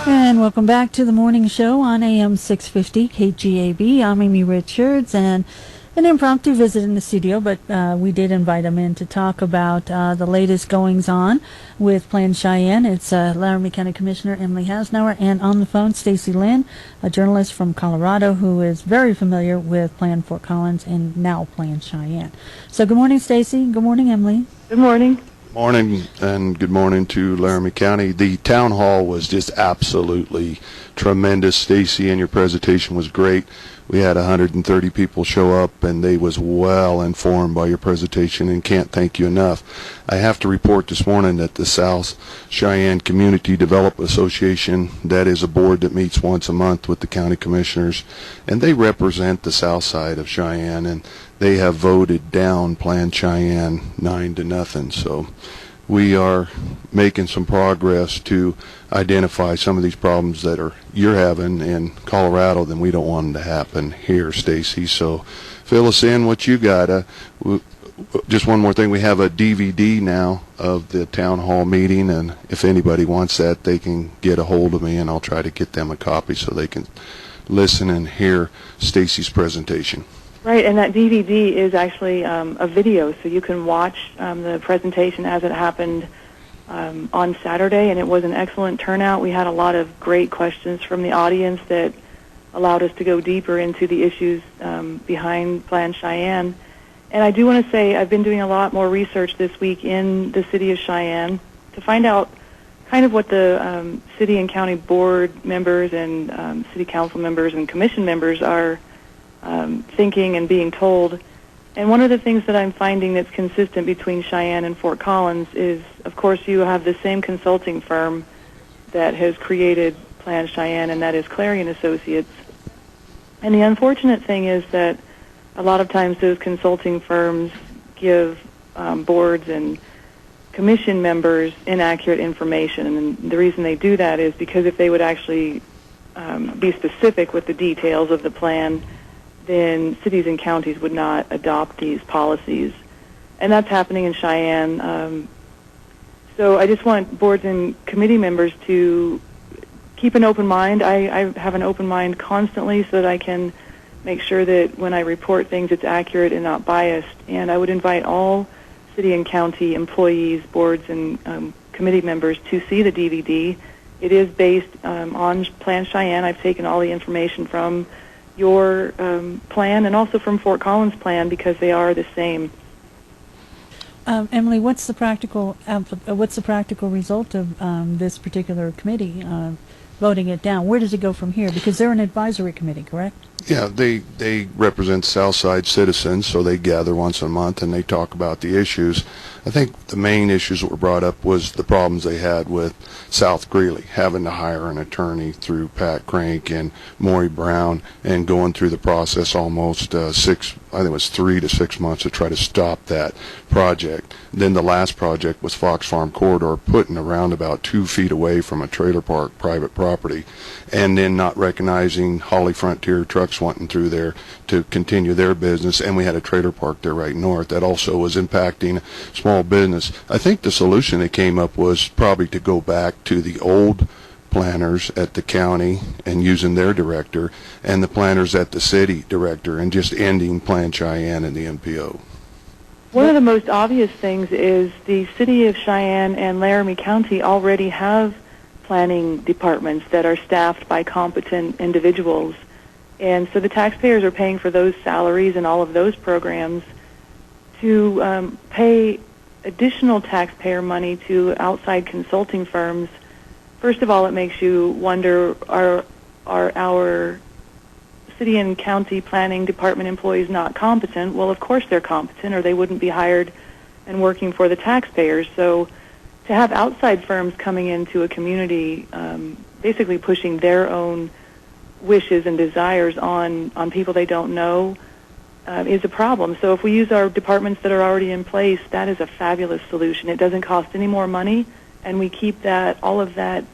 And welcome back to the morning show on AM 650 KGAB. I'm Amy Richards, and an impromptu visit in the studio, but we did invite him in to talk about the latest goings-on with Plan Cheyenne. It's Laramie County Commissioner Emily Hasenauer, and on the phone, STACY LYNNE, a journalist from Colorado who is very familiar with Plan Fort Collins and now Plan Cheyenne. So good morning, STACY. Good morning, Emily. Good morning. Morning, and good morning to Laramie County. The town hall was just absolutely tremendous, Stacy, and your presentation was great. We had 130 people show up, and they was well informed by your presentation, and can't thank you enough. I have to report this morning that the South Cheyenne Community Development Association, that is a board that meets once a month with the county commissioners, and they represent the south side of Cheyenne, and they have voted down Plan Cheyenne 9-0. So we are making some progress to identify some of these problems that you're having in Colorado. Then we don't want them to happen here, Stacy. So fill us in what you got. Just one more thing, we have a DVD now of the town hall meeting, and if anybody wants that, they can get a hold of me, and I'll try to get them a copy so they can listen and hear Stacy's presentation. Right, and that DVD is actually a video, so you can watch the presentation as it happened on Saturday, and it was an excellent turnout. We had a lot of great questions from the audience that allowed us to go deeper into the issues behind Plan Cheyenne. And I do want to say I've been doing a lot more research this week in the city of Cheyenne to find out kind of what the city and county board members and city council members and commission members are thinking and being told. And one of the things that I'm finding that's consistent between Cheyenne and Fort Collins is, of course, you have the same consulting firm that has created Plan Cheyenne, and that is Clarion Associates. And the unfortunate thing is that a lot of times those consulting firms give boards and commission members inaccurate information. And the reason they do that is because if they would actually be specific with the details of the plan, then cities and counties would not adopt these policies. And that's happening in Cheyenne. So I just want boards and committee members to keep an open mind. I have an open mind constantly so that I can make sure that when I report things, it's accurate and not biased. And I would invite all city and county employees, boards, and committee members to see the DVD. It is based on Plan Cheyenne. I've taken all the information from your plan and also from Fort Collins' plan because they are the same. Emily, what's the practical result of this particular committee voting it down? Where does it go from here? Because they're an advisory committee, correct? Yeah, they represent Southside citizens, so they gather once a month and they talk about the issues. I think the main issues that were brought up was the problems they had with South Greeley, having to hire an attorney through Pat Crank and Maury Brown and going through the process almost I think it was 3 to 6 months to try to stop that project. Then the last project was Fox Farm Corridor, putting a roundabout 2 feet away from a trailer park, private property, and then not recognizing Holly Frontier trucks wanting through there to continue their business, and we had a trailer park there right north that also was impacting small business. I think the solution that came up was probably to go back to the old planners at the county and using their director, and the planners at the city director, and just ending Plan Cheyenne and the NPO. One of the most obvious things is the city of Cheyenne and Laramie County already have planning departments that are staffed by competent individuals. And so the taxpayers are paying for those salaries and all of those programs. To pay additional taxpayer money to outside consulting firms, first of all, it makes you wonder, are our city and county planning department employees not competent? Well, of course they're competent, or they wouldn't be hired and working for the taxpayers. So to have outside firms coming into a community, basically pushing their own wishes and desires on people they don't know, is a problem. So if we use our departments that are already in place, that is a fabulous solution. It doesn't cost any more money, and we keep all of that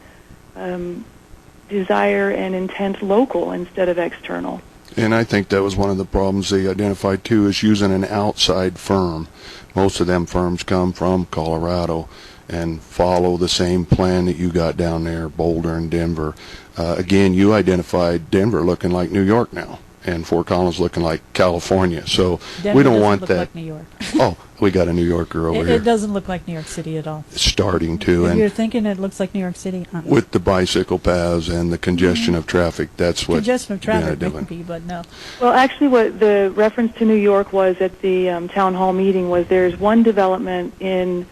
desire and intent local instead of external. And I think that was one of the problems they identified too, is using an outside firm. Most of them firms come from Colorado, and follow the same plan that you got down there, Boulder and Denver. Again, you identified Denver looking like New York now, and Fort Collins looking like California. So Denver we don't doesn't want look that. like New York. Oh, we got a New Yorker over here. It doesn't look like New York City at all. It's starting to, If and you're thinking it looks like New York City, with the bicycle paths and the congestion of traffic, that's what congestion of traffic doing. might be, but no. Well, actually, what the reference to New York was at the town hall meeting was there's one development in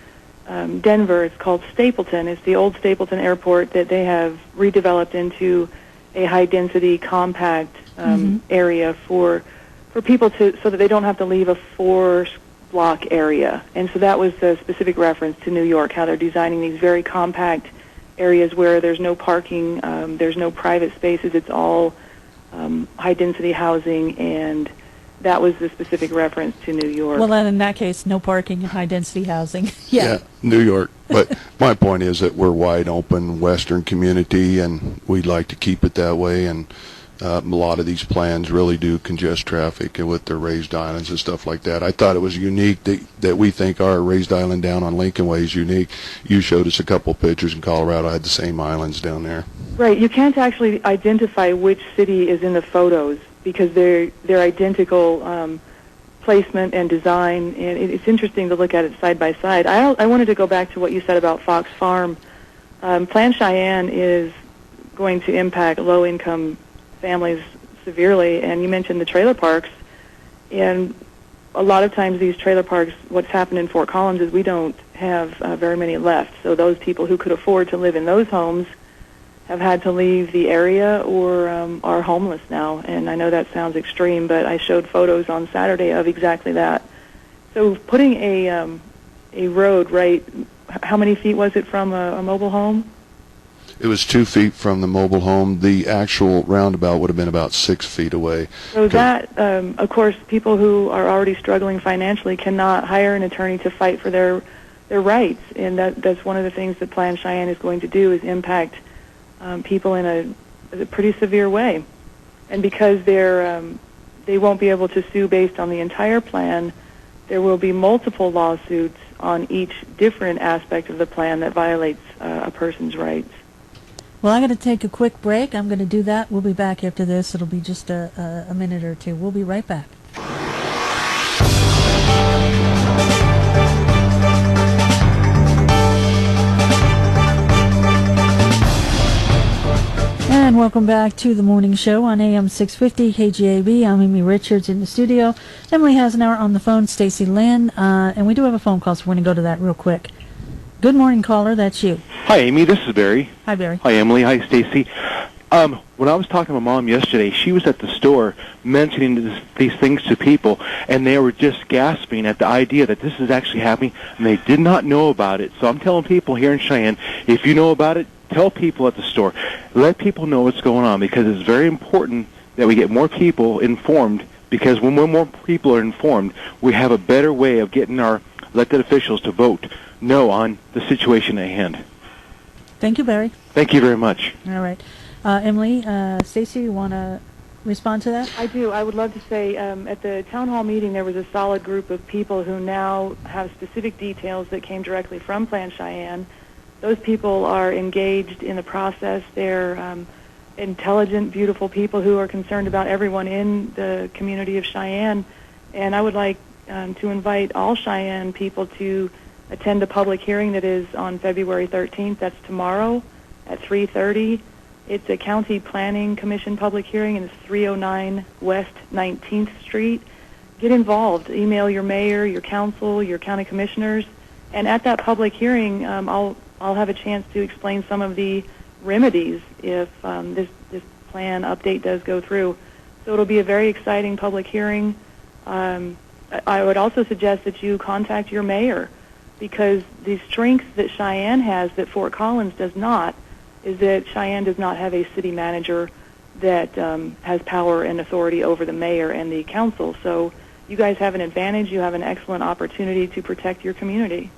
Denver. It's called Stapleton. It's the old Stapleton Airport that they have redeveloped into a high-density, compact area for people to, so that they don't have to leave a 4-block area. And so that was the specific reference to New York, how they're designing these very compact areas where there's no parking, there's no private spaces. It's all high-density housing, and that was the specific reference to New York. Well, then in that case, no parking and high-density housing. Yeah, New York. But my point is that we're wide open Western community, and we'd like to keep it that way. And a lot of these plans really do congest traffic and with their raised islands and stuff like that. I thought it was unique that we think our raised island down on Lincoln Way is unique. You showed us a couple pictures in Colorado. I had the same islands down there. Right. You can't actually identify which city is in the photos because they're identical placement and design, and it's interesting to look at it side by side. I wanted to go back to what you said about Fox Farm. Plan Cheyenne is going to impact low-income families severely, and you mentioned the trailer parks, and a lot of times these trailer parks, what's happened in Fort Collins is we don't have very many left, so those people who could afford to live in those homes have had to leave the area or are homeless now. And I know that sounds extreme, but I showed photos on Saturday of exactly that. So putting a road right, how many feet was it from a mobile home? It was 2 feet from the mobile home. The actual roundabout would have been about 6 feet away. So that, of course, people who are already struggling financially cannot hire an attorney to fight for their rights. And that's one of the things that Plan Cheyenne is going to do, is impact people in a pretty severe way. And because they won't be able to sue based on the entire plan, there will be multiple lawsuits on each different aspect of the plan that violates a person's rights. Well, I'm going to take a quick break. I'm going to do that. We'll be back after this. It'll be just a minute or two. We'll be right back. And welcome back to the morning show on AM 650 KGAB. I'm Amy Richards in the studio. Emily Hasenauer on the phone, STACY LYNNE, and we do have a phone call, so we're going to go to that real quick. Good morning, caller. That's you. Hi, Amy. This is Barry. Hi, Barry. Hi, Emily. Hi, Stacy. When I was talking to my mom yesterday, she was at the store mentioning these things to people, and they were just gasping at the idea that this is actually happening, and they did not know about it. So I'm telling people here in Cheyenne, if you know about it, tell people at the store. Let people know what's going on, because it's very important that we get more people informed, because when more people are informed, we have a better way of getting our elected officials to vote no on the situation at hand. Thank you, Barry. Thank you very much. All right. Emily, Stacy, you want to respond to that? I do. I would love to say at the town hall meeting there was a solid group of people who now have specific details that came directly from Plan Cheyenne. Those people are engaged in the process. They're intelligent, beautiful people who are concerned about everyone in the community of Cheyenne. And I would like to invite all Cheyenne people to attend a public hearing that is on February 13th. That's tomorrow at 3:30. It's a County Planning Commission public hearing, and it's 309 West 19th Street. Get involved. Email your mayor, your council, your county commissioners. And at that public hearing, I'll have a chance to explain some of the remedies if this plan update does go through. So it'll be a very exciting public hearing. I would also suggest that you contact your mayor, because the strength that Cheyenne has that Fort Collins does not is that Cheyenne does not have a city manager that has power and authority over the mayor and the council. So you guys have an advantage. You have an excellent opportunity to protect your community.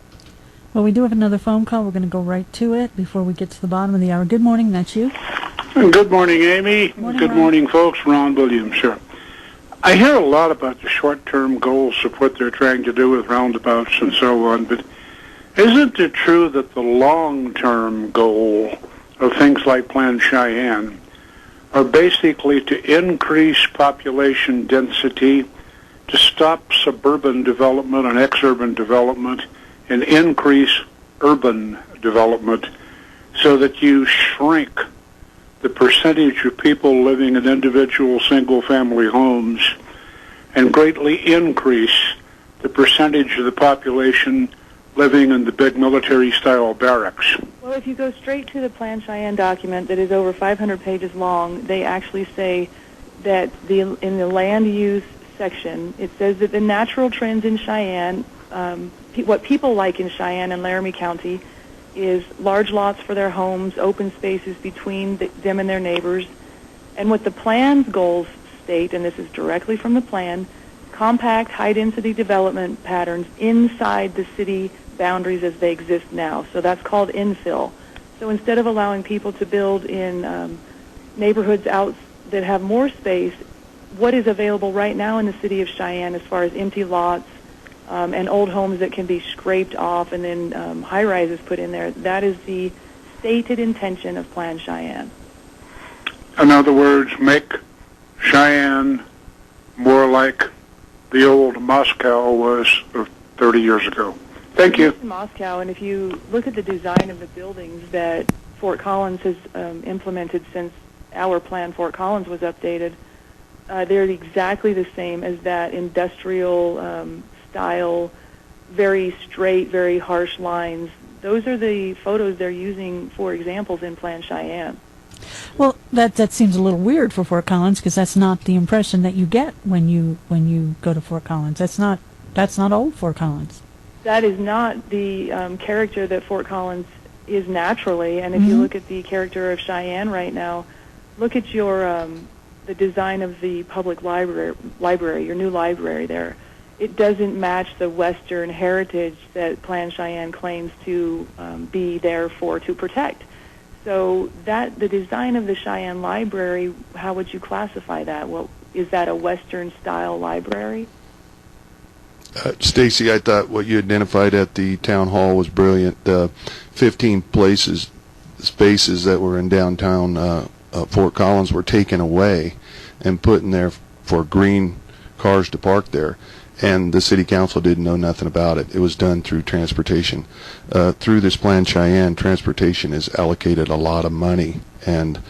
Well, we do have another phone call. We're going to go right to it before we get to the bottom of the hour. Good morning. That's you. Good morning, Amy. Morning, Ron. Morning, folks. Ron Williams, sure. I hear a lot about the short-term goals of what they're trying to do with roundabouts and so on, but Isn't it true that the long-term goal of things like Plan Cheyenne are basically to increase population density, to stop suburban development and exurban development, and increase urban development so that you shrink the percentage of people living in individual single-family homes and greatly increase the percentage of the population living in the big military-style barracks? Well, if you go straight to the Plan Cheyenne document that is over 500 pages long, they actually say that in the land use section, it says that the natural trends in Cheyenne, what people like in Cheyenne and Laramie County, is large lots for their homes, open spaces between them and their neighbors, and what the plan's goals state, and this is directly from the plan, compact, high-density development patterns inside the city boundaries as they exist now. So that's called infill. So instead of allowing people to build in neighborhoods out that have more space, what is available right now in the city of Cheyenne as far as empty lots and old homes that can be scraped off and then high-rises put in there, that is the stated intention of Plan Cheyenne. In other words, make Cheyenne more like the old Moscow was of 30 years ago. Thank you. Moscow, and if you look at the design of the buildings that Fort Collins has implemented since our plan Fort Collins was updated, they're exactly the same as that industrial style, very straight, very harsh lines. Those are the photos they're using for examples in Plan Cheyenne. Well, that seems a little weird for Fort Collins, because that's not the impression that you get when you go to Fort Collins. That's not old Fort Collins. That is not the character that Fort Collins is naturally. And if you look at the character of Cheyenne right now, look at your the design of the public library, your new library there. It doesn't match the Western heritage that Plan Cheyenne claims to be there to protect. So the design of the Cheyenne Library, how would you classify that? Well, is that a Western-style library? Stacy, I thought what you identified at the town hall was brilliant. 15 spaces that were in downtown Fort Collins were taken away and put in there for green cars to park there. And the city council didn't know nothing about it. It was done through transportation. Through this Plan Cheyenne, transportation is allocated a lot of money, and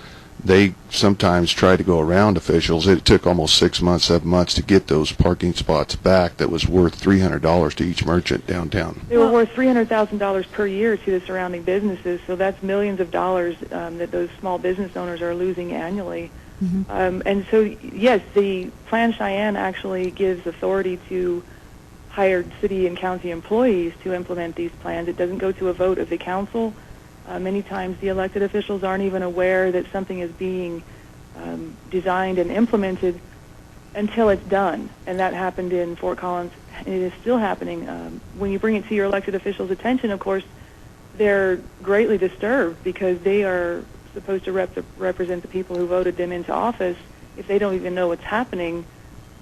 they sometimes try to go around officials. It took almost 6 months, 7 months to get those parking spots back that was worth $300 to each merchant downtown. They were worth $300,000 per year to the surrounding businesses, so that's millions of dollars that those small business owners are losing annually. And so, yes, the Plan Cheyenne actually gives authority to hired city and county employees to implement these plans. It doesn't go to a vote of the council. Many times the elected officials aren't even aware that something is being designed and implemented until it's done. And that happened in Fort Collins, and it is still happening. When you bring it to your elected officials' attention, of course, they're greatly disturbed because they are supposed to represent the people who voted them into office. If they don't even know what's happening,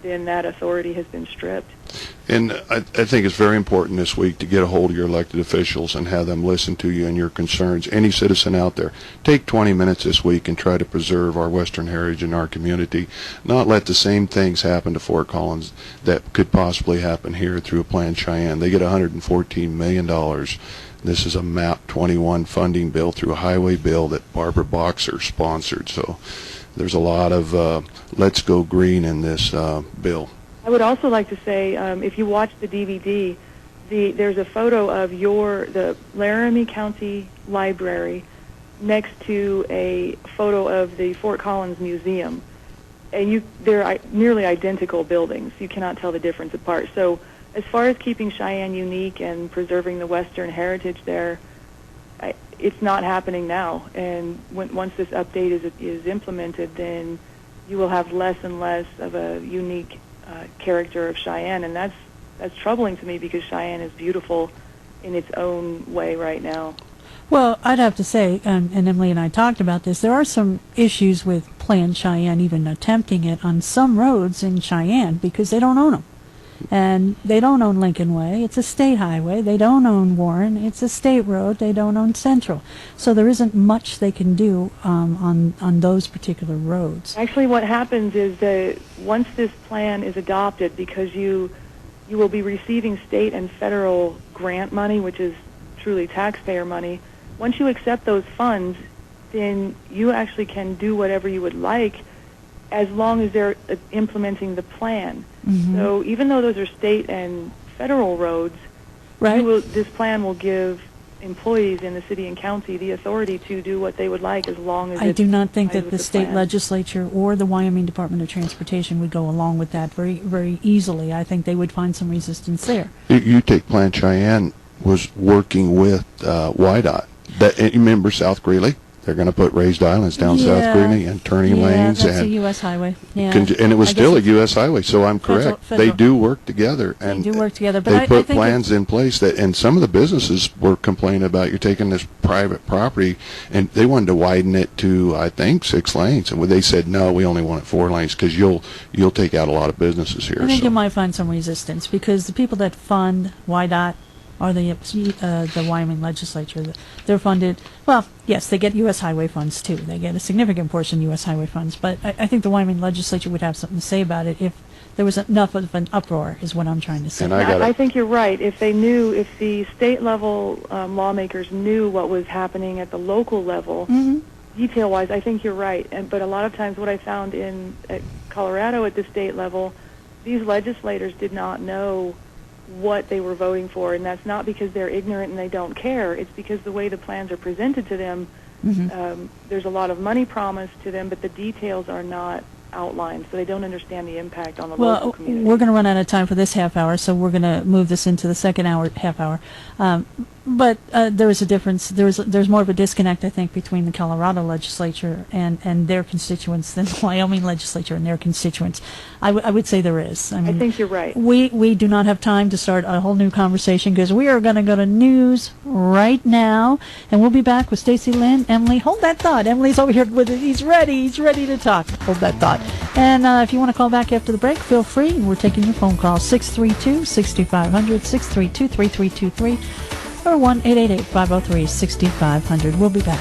then that authority has been stripped. And I think it's very important this week to get a hold of your elected officials and have them listen to you and your concerns. Any citizen out there, take 20 minutes this week and try to preserve our Western heritage in our community. Not let the same things happen to Fort Collins that could possibly happen here through a Plan Cheyenne. They get $114 million. This is a MAP 21 funding bill through a highway bill that Barbara Boxer sponsored. So there's a lot of let's go green in this bill. I would also like to say, if you watch the DVD, there's a photo of the Laramie County Library next to a photo of the Fort Collins Museum. And they're nearly identical buildings. You cannot tell the difference apart. So as far as keeping Cheyenne unique and preserving the Western heritage there, it's not happening now. And once this update is implemented, then you will have less and less of a unique character of Cheyenne, and that's troubling to me because Cheyenne is beautiful in its own way right now. Well, I'd have to say, and Emily and I talked about this, there are some issues with Plan Cheyenne even attempting it on some roads in Cheyenne because they don't own them. And they don't own Lincoln Way. It's a state highway. They don't own Warren. It's a state road. They don't own Central. So there isn't much they can do on those particular roads. Actually, what happens is that once this plan is adopted, because you will be receiving state and federal grant money, which is truly taxpayer money, once you accept those funds, then you actually can do whatever you would like as long as they're implementing the plan. Mm-hmm. So even though those are state and federal roads, Right. This plan will give employees in the city and county the authority to do what they would like as long as I do not think complies that with the state plan. legislature or the Wyoming Department of Transportation would go along with that very, very easily. I think they would find some resistance there. You take Plan Cheyenne was working with YDOT. That, you remember South Greeley? They're going to put raised islands down South Greeley and turning lanes. Yeah, that's a and U.S. highway. Yeah. And it was I still a guess U.S. highway, so I'm correct. Federal. They do work together. They And do work together, but they I put think plans in place that, and some of the businesses were complaining about you're taking this private property, and they wanted to widen it to, I think, 6 lanes. And they said, no, we only want it 4 lanes because you'll take out a lot of businesses here. I think So you might find some resistance because the people that fund YDOT are the Wyoming legislature. They're funded, well, yes, they get U.S. highway funds too. They get a significant portion of U.S. highway funds, but I think the Wyoming legislature would have something to say about it if there was enough of an uproar, is what I'm trying to say. And I think you're right. If the state level lawmakers knew what was happening at the local level, Mm-hmm. detail-wise, I think you're right. But a lot of times what I found at Colorado at the state level, these legislators did not know what they were voting for, and that's not because they're ignorant and they don't care. It's because the way the plans are presented to them, there's a lot of money promised to them, but the details are not outlined, so they don't understand the impact on the local community. We're going to run out of time for this half hour, so we're going to move this into the second half hour. But there is a difference. There's more of a disconnect, I think, between the Colorado legislature and their constituents than the Wyoming legislature and their constituents. I would say there is. I think you're right. We do not have time to start a whole new conversation because we are going to go to news right now, and we'll be back with Stacy Lynn. Emily, hold that thought. Emily's over here with it. He's ready to talk. Hold that thought. And if you want to call back after the break, feel free. We're taking your phone calls, 632-6500, 632-3323. Or 1-888-503-6500. We'll be back.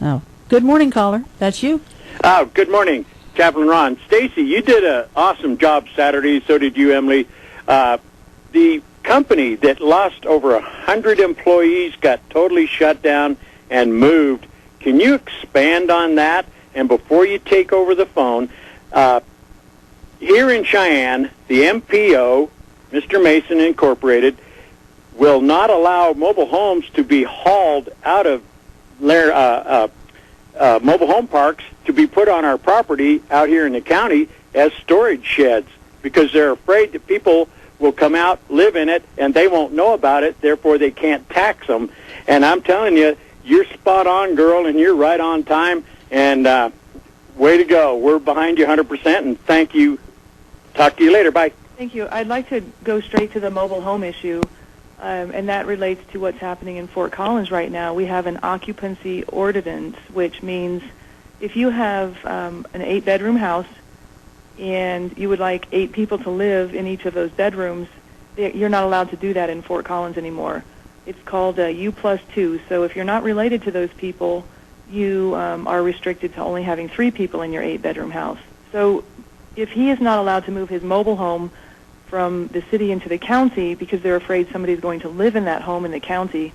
Oh, good morning, caller. That's you. Oh, good morning, Chaplain Ron. Stacy, you did an awesome job Saturday. So did you, Emily. The company that lost over 100 employees got totally shut down and moved. Can you expand on that? And before you take over the phone, here in Cheyenne, the MPO, Mr. Mason Incorporated, will not allow mobile homes to be hauled out of their mobile home parks to be put on our property out here in the county as storage sheds because they're afraid that people will come out, live in it, and they won't know about it, therefore they can't tax them. And I'm telling you, you're spot on, girl, and you're right on time, and way to go. We're behind you 100%, and thank you. Talk to you later. Bye. Thank you. I'd like to go straight to the mobile home issue, and that relates to what's happening in Fort Collins right now. We have an occupancy ordinance, which means if you have an 8-bedroom house and you would like 8 people to live in each of those bedrooms, you're not allowed to do that in Fort Collins anymore. It's called U+2. So if you're not related to those people, you are restricted to only having 3 people in your 8-bedroom house. So if he is not allowed to move his mobile home from the city into the county because they're afraid somebody's going to live in that home in the county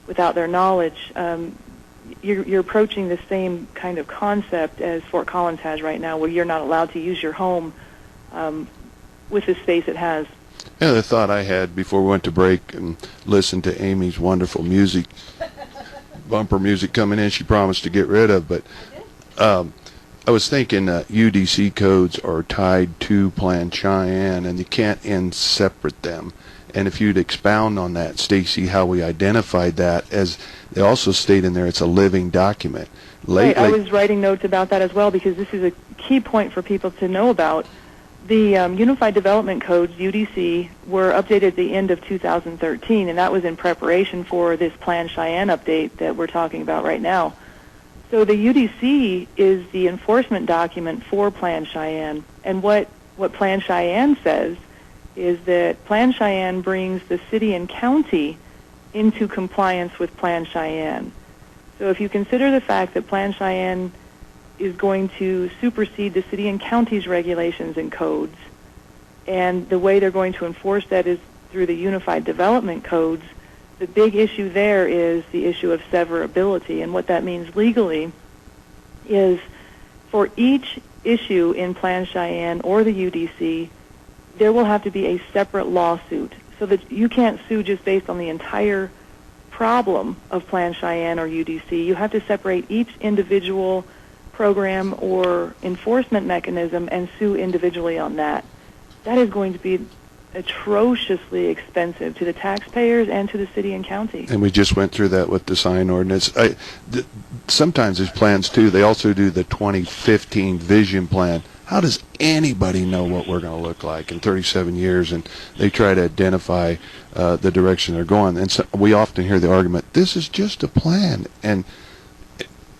without their knowledge, you're approaching the same kind of concept as Fort Collins has right now, where you're not allowed to use your home with the space it has. Yeah, the thought I had before we went to break and listened to Amy's wonderful music, bumper music coming in, she promised to get rid of, but I was thinking UDC codes are tied to Plan Cheyenne, and you can't separate them. And if you'd expound on that, Stacy, how we identified that, as they also state in there, it's a living document. Right, I was writing notes about that as well because this is a key point for people to know about. The Unified Development Codes, UDC, were updated at the end of 2013, and that was in preparation for this Plan Cheyenne update that we're talking about right now. So the UDC is the enforcement document for Plan Cheyenne. And what Plan Cheyenne says is that Plan Cheyenne brings the city and county into compliance with Plan Cheyenne. So if you consider the fact that Plan Cheyenne is going to supersede the city and county's regulations and codes, and the way they're going to enforce that is through the Unified Development Codes, the big issue there is the issue of severability. And what that means legally is for each issue in Plan Cheyenne or the UDC, there will have to be a separate lawsuit, so that you can't sue just based on the entire problem of Plan Cheyenne or UDC. You have to separate each individual program or enforcement mechanism and sue individually on that. That is going to be atrociously expensive to the taxpayers and to the city and county. And we just went through that with the sign ordinance. Sometimes there's plans too. They also do the 2015 vision plan. How does anybody know what we're going to look like in 37 years? And they try to identify the direction they're going. And so we often hear the argument, this is just a plan. And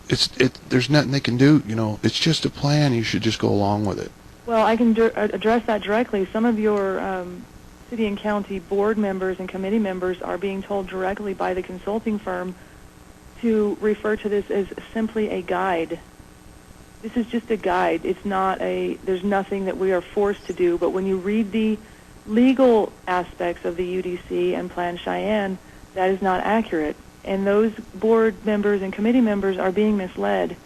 there's nothing they can do. You know, it's just a plan. You should just go along with it. Well, I can address that directly. Some of your city and county board members and committee members are being told directly by the consulting firm to refer to this as simply a guide. This is just a guide. It's not there's nothing that we are forced to do, but when you read the legal aspects of the UDC and Plan Cheyenne, that is not accurate. And those board members and committee members are being misled.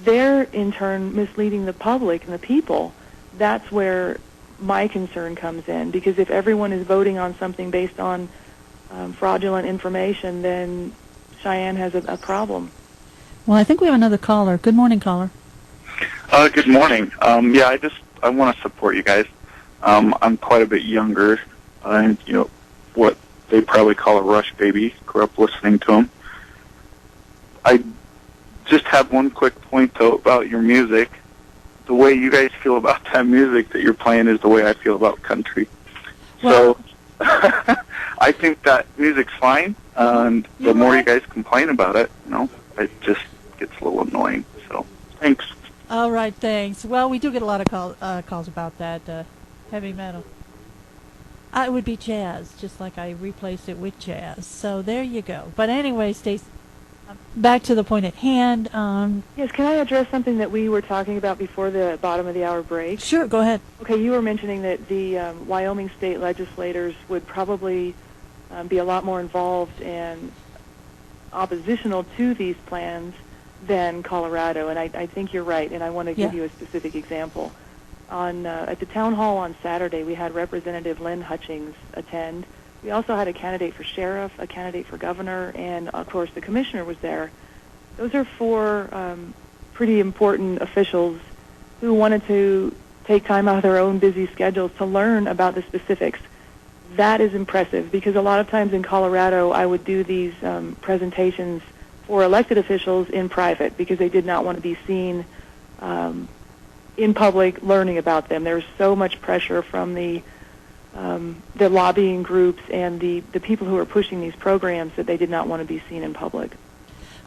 They're, in turn, misleading the public and the people. That's where my concern comes in, because if everyone is voting on something based on fraudulent information, then Cheyenne has a problem. Well, I think we have another caller. Good morning, caller. Good morning. I want to support you guys. I'm quite a bit younger, and what they probably call a Rush baby. Grew up listening to them. I just have one quick point though about your music. The way you guys feel about that music that you're playing is the way I feel about country. Well, so I think that music's fine, and the more you guys complain about it, it just gets a little annoying. So thanks. All right, thanks. Well, we do get a lot of calls about that heavy metal. It would be jazz, just like I replaced it with jazz. So there you go. But anyway, Stacey, back to the point at hand. Yes, can I address something that we were talking about before the bottom of the hour break? Sure, go ahead. Okay, you were mentioning that the Wyoming state legislators would probably be a lot more involved and oppositional to these plans than Colorado, and I think you're right, and I want to give you a specific example. At the town hall on Saturday, we had Representative Lynn Hutchings attend. We also had a candidate for sheriff, a candidate for governor, and, of course, the commissioner was there. Those are four pretty important officials who wanted to take time out of their own busy schedules to learn about the specifics. That is impressive, because a lot of times in Colorado, I would do these presentations for elected officials in private because they did not want to be seen in public learning about them. There's so much pressure from the lobbying groups and the people who are pushing these programs that they did not want to be seen in public.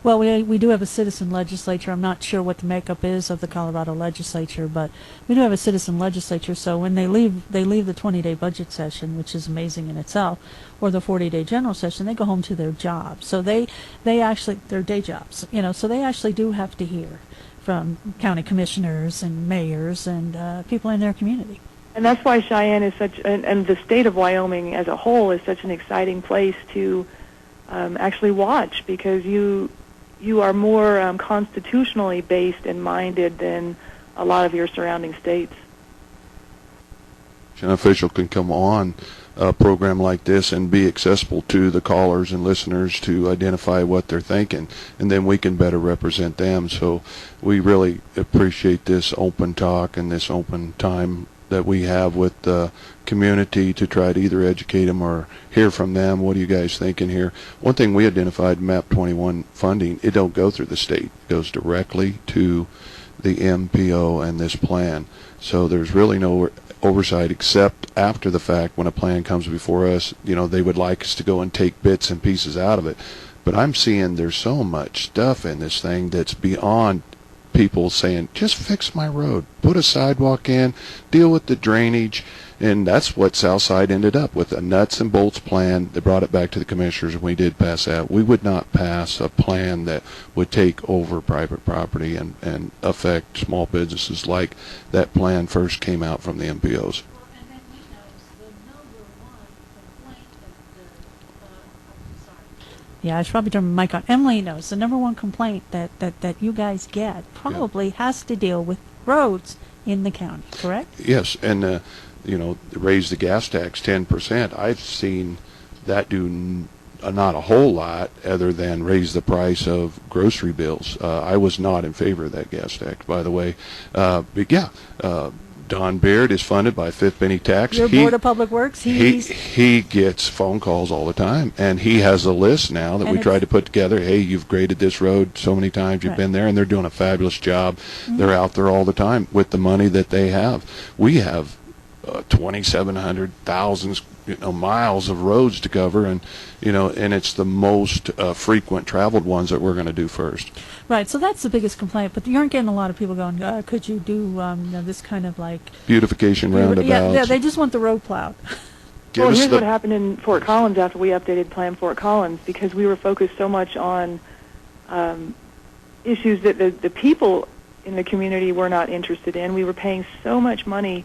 Well, we do have a citizen legislature. I'm not sure what the makeup is of the Colorado legislature, but we do have a citizen legislature. So when they leave the 20-day budget session, which is amazing in itself, or the 40-day general session, they go home to their jobs. So they actually, their day jobs, so they actually do have to hear from county commissioners and mayors and people in their community. And that's why Cheyenne is such, and the state of Wyoming as a whole is such an exciting place to actually watch, because you are more constitutionally based and minded than a lot of your surrounding states. An official can come on a program like this and be accessible to the callers and listeners to identify what they're thinking, and then we can better represent them. So we really appreciate this open talk and this open time that we have with the community to try to either educate them or hear from them. What are you guys thinking here? One thing we identified, MAP 21 funding, it don't go through the state. It goes directly to the MPO and this plan. So there's really no oversight except after the fact when a plan comes before us. They would like us to go and take bits and pieces out of it. But I'm seeing there's so much stuff in this thing that's beyond people saying, just fix my road, put a sidewalk in, deal with the drainage. And that's what Southside ended up with, a nuts and bolts plan. They brought it back to the commissioners, and we did pass that. We would not pass a plan that would take over private property and affect small businesses like that plan first came out from the MPOs. Yeah, I should probably turn my mic on. Emily knows the number one complaint that you guys get probably has to deal with roads in the county, correct? Yes, and raise the gas tax 10%. I've seen that do not a whole lot other than raise the price of grocery bills. I was not in favor of that gas tax, by the way. But yeah, Don Baird is funded by fifth penny tax. Your Board of Public Works, he gets phone calls all the time, and he has a list now that we tried to put together. Hey, you've graded this road so many times, you've been there, and they're doing a fabulous job. They're out there all the time with the money that they have. We have 2,700,000 miles of roads to cover, and it's the most frequent traveled ones that we're going to do first. Right, so that's the biggest complaint. But you aren't getting a lot of people going, could you do this kind of like beautification roundabouts? Yeah, they just want the road plowed. Well, here's what happened in Fort Collins after we updated Plan Fort Collins, because we were focused so much on issues that the people in the community were not interested in. We were paying so much money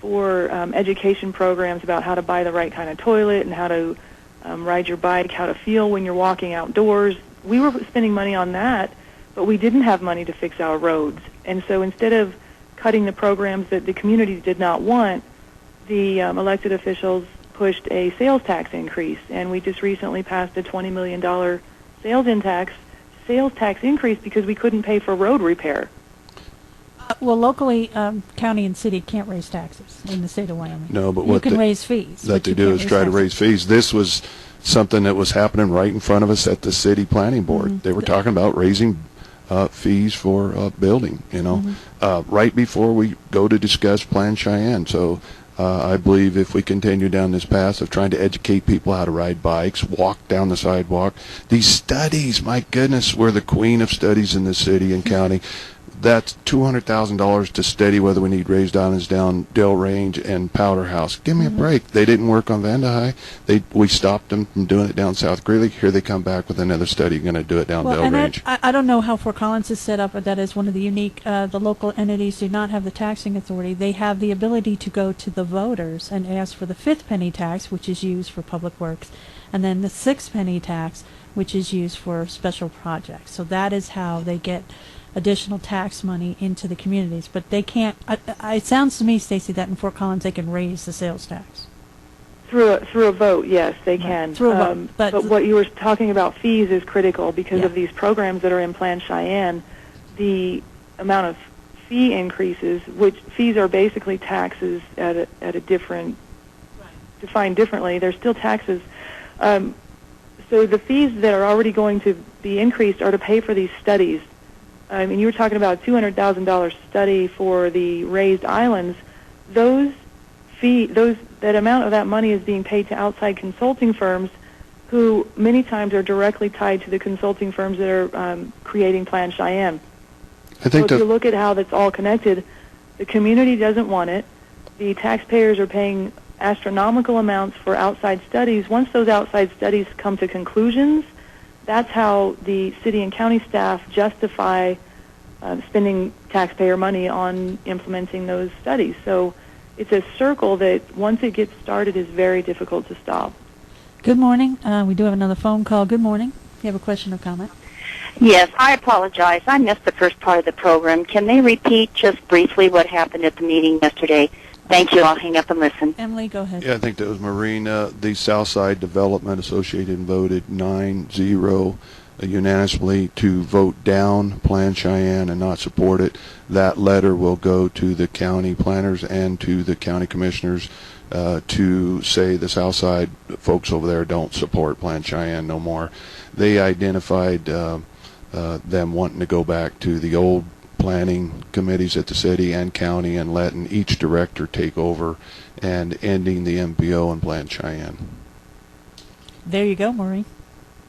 for education programs about how to buy the right kind of toilet and how to ride your bike, how to feel when you're walking outdoors. We were spending money on that, but we didn't have money to fix our roads. And so instead of cutting the programs that the community did not want, the elected officials pushed a sales tax increase. And we just recently passed a $20 million sales tax increase because we couldn't pay for road repair. Well, locally, county and city can't raise taxes in the state of Wyoming. No, but you can raise fees. That they do is try to raise fees. This was something that was happening right in front of us at the city planning board. They were talking about raising fees for building, right before we go to discuss Plan Cheyenne. So I believe if we continue down this path of trying to educate people how to ride bikes, walk down the sidewalk, these studies, my goodness, we're the queen of studies in the city and county. That's $200,000 to study whether we need raised islands down Dell Range and Powder House. Give me a break. They didn't work on Vandehigh. We stopped them from doing it down South Greeley. Here they come back with another study going to do it down Dell Range. I don't know how Fort Collins is set up, but that is one of the unique, the local entities do not have the taxing authority. They have the ability to go to the voters and ask for the fifth penny tax, which is used for public works, and then the sixth penny tax, which is used for special projects. So that is how they get additional tax money into the communities, but they can't. It sounds to me, Stacy, that in Fort Collins they can raise the sales tax through a vote. Yes, they can. Through a vote, but what you were talking about fees is critical because of these programs that are in Plan Cheyenne. The amount of fee increases, which fees are basically taxes at a different, defined differently. They're still taxes. So the fees that are already going to be increased are to pay for these studies. I mean, you were talking about a $200,000 study for the raised islands. That amount of that money is being paid to outside consulting firms, who many times are directly tied to the consulting firms that are creating Plan Cheyenne. So if you look at how that's all connected, the community doesn't want it. The taxpayers are paying astronomical amounts for outside studies. Once those outside studies come to conclusions, that's how the city and county staff justify spending taxpayer money on implementing those studies. So it's a circle that, once it gets started, is very difficult to stop. Good morning. We do have another phone call. Good morning. You have a question or comment? Yes, I apologize. I missed the first part of the program. Can they repeat just briefly what happened at the meeting yesterday? Thank you. I'll hang up and listen. Emily, go ahead. Yeah, I think that was Marina. The Southside Development Association voted 9-0 unanimously to vote down Plan Cheyenne and not support it. That letter will go to the county planners and to the county commissioners to say the Southside folks over there don't support Plan Cheyenne no more. They identified them wanting to go back to the old planning committees at the city and county and letting each director take over and ending the MPO and Plan Cheyenne. There you go, Maureen.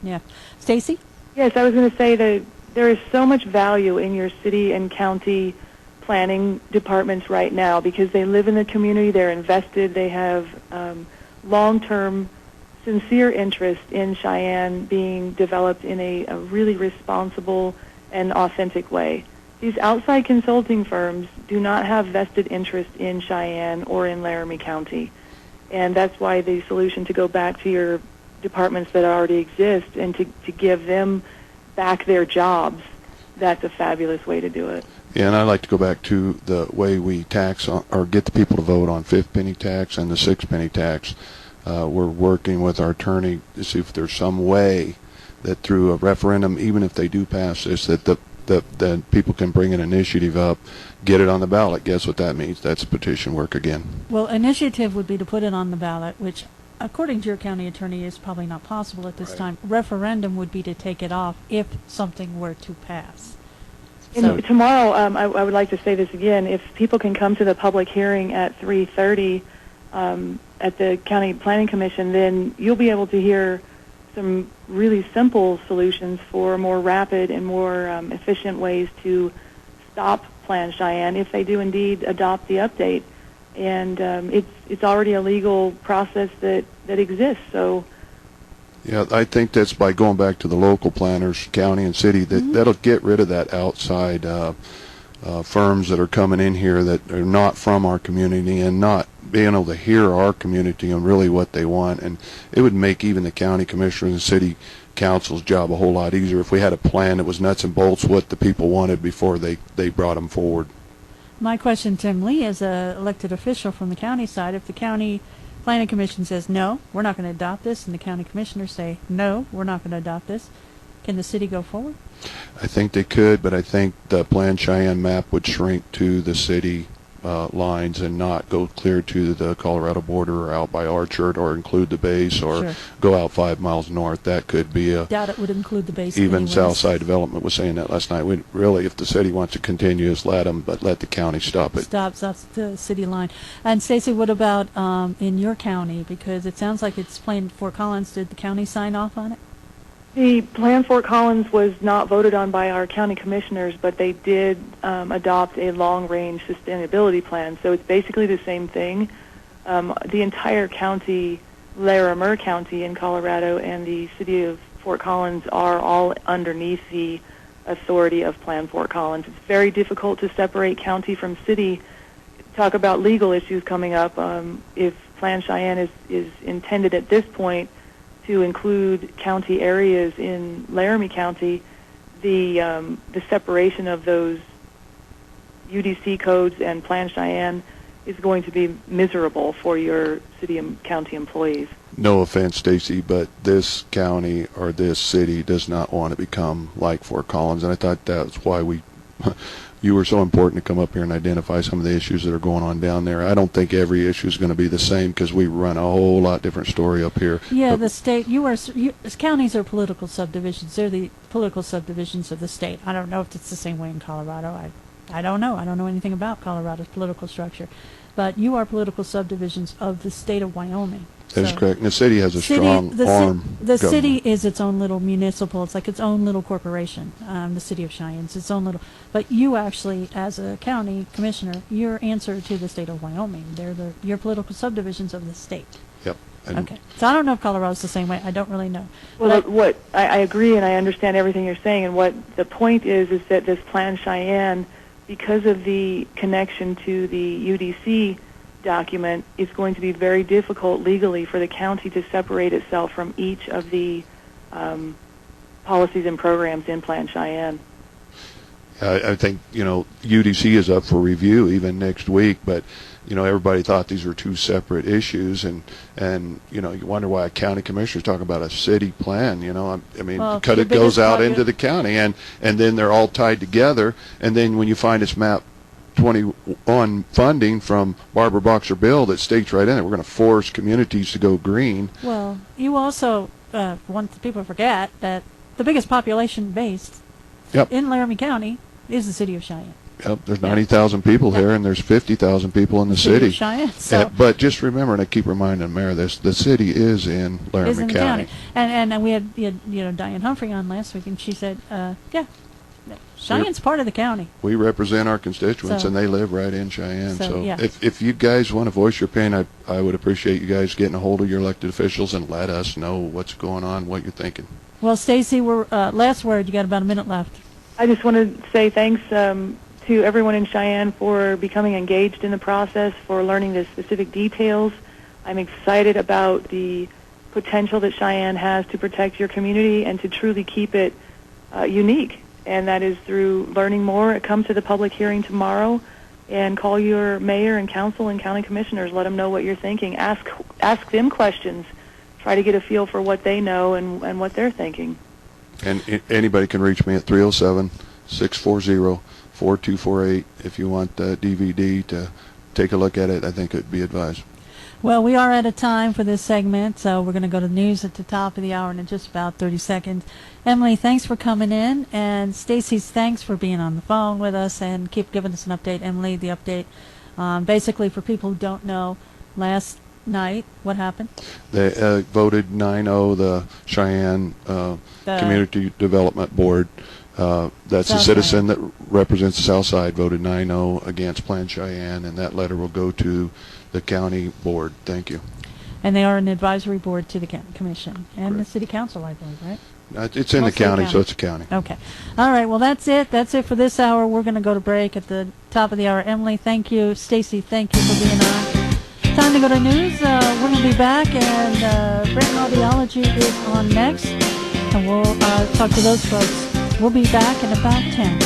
Yeah. Stacy? Yes, I was going to say that there is so much value in your city and county planning departments right now because they live in the community, they're invested, they have long-term, sincere interest in Cheyenne being developed in a really responsible and authentic way. These outside consulting firms do not have vested interest in Cheyenne or in Laramie County. And that's why the solution to go back to your departments that already exist and to give them back their jobs, that's a fabulous way to do it. Yeah, and I'd like to go back to the way we tax or get the people to vote on fifth penny tax and the sixth penny tax. We're working with our attorney to see if there's some way that through a referendum, even if they do pass this, that people can bring an initiative up, get it on the ballot. Guess what that means? That's petition work again. Well, initiative would be to put it on the ballot, which, according to your county attorney, is probably not possible at this time. Referendum would be to take it off if something were to pass. And tomorrow, I would like to say this again. If people can come to the public hearing at 3:30 at the County Planning Commission, then you'll be able to hear some really simple solutions for more rapid and more efficient ways to stop Plan Cheyenne if they do indeed adopt the update. And it's already a legal process that exists. So. Yeah, I think that's by going back to the local planners, county and city, that'll get rid of that outside firms that are coming in here that are not from our community and not being able to hear our community and really what they want. And it would make even the county commissioners and city council's job a whole lot easier if we had a plan that was nuts and bolts what the people wanted before they brought them forward. My question, Tim Lee, as an elected official from the county side, if the county planning commission says, no, we're not going to adopt this, and the county commissioners say, no, we're not going to adopt this, can the city go forward? I think they could, but I think the Plan Cheyenne map would shrink to the city lines and not go clear to the Colorado border or out by Orchard or include the base or go out 5 miles north. That could be a... Doubt it would include the base. Even anyways. Southside Development was saying that last night. We really, if the city wants to continue, just let them, but let the county stop it. Stops the city line. And Stacey, what about in your county? Because it sounds like it's planned Fort Collins. Did the county sign off on it? The Plan Fort Collins was not voted on by our county commissioners, but they did adopt a long-range sustainability plan. So it's basically the same thing. The entire county, Larimer County in Colorado, and the city of Fort Collins are all underneath the authority of Plan Fort Collins. It's very difficult to separate county from city. Talk about legal issues coming up. If Plan Cheyenne is intended at this point to include county areas in Laramie County, the separation of those UDC codes and Plan Cheyenne is going to be miserable for your city and county employees. No offense, Stacy, but this county or this city does not want to become like Fort Collins, and I thought that's why you were so important to come up here and identify some of the issues that are going on down there. I don't think every issue is going to be the same because we run a whole lot different story up here. Yeah, the state, counties are political subdivisions. They're the political subdivisions of the state. I don't know if it's the same way in Colorado. I don't know. I don't know anything about Colorado's political structure. But you are political subdivisions of the state of Wyoming. That is correct. And the city has a strong arm. The city is its own little municipal. It's like its own little corporation. The city of Cheyenne's its own little. But you actually, as a county commissioner, your answer to the state of Wyoming. They're your political subdivisions of the state. Yep. Okay. So I don't know if Colorado's the same way. I don't really know. Well, I agree, and I understand everything you're saying. And what the point is that this Plan Cheyenne, because of the connection to the UDC document, is going to be very difficult legally for the county to separate itself from each of the policies and programs in Plan Cheyenne. I think, UDC is up for review even next week, but, everybody thought these were two separate issues, and you wonder why a county commissioner is talking about a city plan, because it goes out into the county, and then they're all tied together, and then when you find it's map 21 funding from Barbara Boxer Bill that states right in it, we're going to force communities to go green. Well, you also want people to forget that the biggest population base in Laramie County is the city of Cheyenne. Yep, there's 90,000 people here, and there's 50,000 people in the city. Cheyenne, so But just remember, and I keep reminding the mayor this: the city is in Laramie is in the County. county. And we had Diane Humphrey on last week, and she said, Cheyenne's part of the county. We represent our constituents, So- and they live right in Cheyenne. So, So, yeah. if you guys want to voice your opinion, I would appreciate you guys getting a hold of your elected officials and let us know what's going on, what you're thinking. Well, Stacy, we're last word. You got about a minute left. I just want to say thanks to everyone in Cheyenne for becoming engaged in the process, for learning the specific details. I'm excited about the potential that Cheyenne has to protect your community and to truly keep it unique. And that is through learning more. Come to the public hearing tomorrow and call your mayor and council and county commissioners. Let them know what you're thinking. Ask them questions. Try to get a feel for what they know and what they're thinking. And anybody can reach me at 307-640-4248 if you want the DVD to take a look at it. I think it would be advised. Well, we are out of time for this segment, so we're going to go to the news at the top of the hour in just about 30 seconds. Emily, thanks for coming in, and Stacy, thanks for being on the phone with us and keep giving us an update. Emily, the update, basically for people who don't know, last night, what happened? They voted 9-0, the Cheyenne Community Development Board. That's a South citizen that represents the South Side, voted 9-0 against Plan Cheyenne, and that letter will go to the county board. Thank you. And they are an advisory board to the commission and Correct. the city council, I believe, right? It's in the Mostly county, county. so it's a county. Okay. All right. Well, that's it. That's it for this hour. We're going to go to break at the top of the hour. Emily, thank you. Stacy, thank you for being on. Time to go to news. We're going to be back, and Brain Audiology is on next, and we'll talk to those folks. We'll be back in about 10.